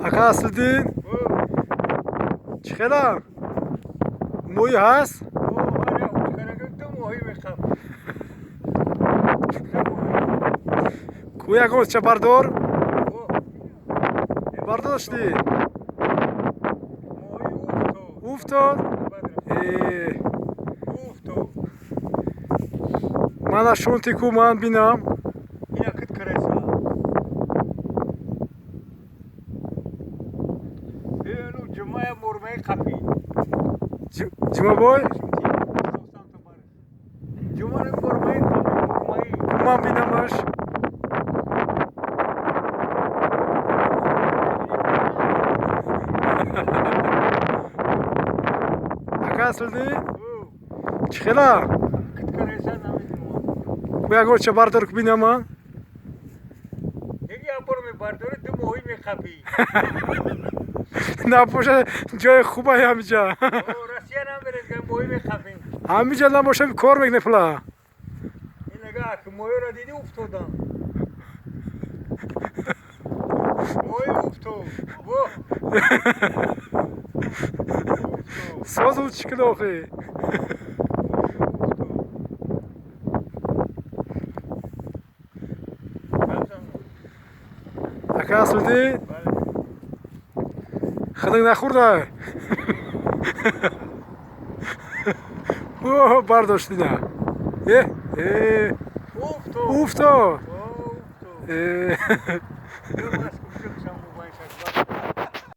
Aka Aslıddin. Çıkalım. Moyu has. Kuya gost bardor. Bardاشتی. افتاد. من از شونتی کو من بینم. اینا کت کرایسا. اینو جمعه مرمه کپی. جمعه بای. جمعه مرمه کپی. من بینمش. Aslıddin. Çıkela. Kuya gost bardor ku bینم. دیگه اپر می بارداره تو موهی می خپی. نباشه جای خوبه همینجا. راستی نمیره که موهی می خپی. همینجا نباشه کار میکنه پلا. این نگاه که موهی را دیدی افتادم. موهی افتاد. ساز او چیکل آخه. اکا Aslıddin. خدنگ نخورده. اوه برداشتی نه. افتاد.